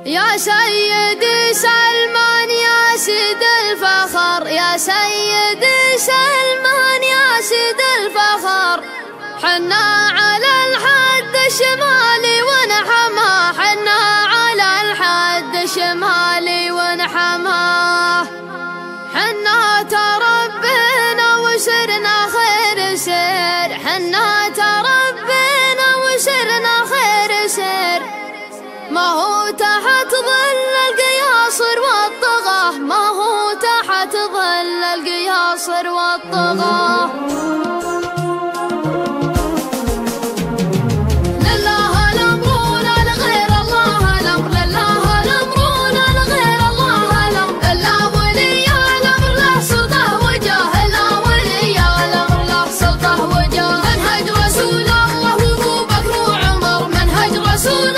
يا سيدي سلمان يا سيد الفخر، يا سيدي سلمان يا سيد الفخر، حنا على الحد الشمالي ونحماه، حنا على الحد الشمالي ونحماه، حنا تربينا وسرنا خير سير، حنا تربينا وسرنا خير سير، ما هو تحت ظل القياصر والطغاة، ما هو تحت ظل القياصر والطغاة. لله الأمر ولا لغير الله الأمر، لله الأمر ولا لغير الله الأمر، لا ولي الأمر له سلطة وجاه، لا ولي الأمر له سلطة وجاه. منهج رسول الله وأبو بكر وعمر، منهج رسول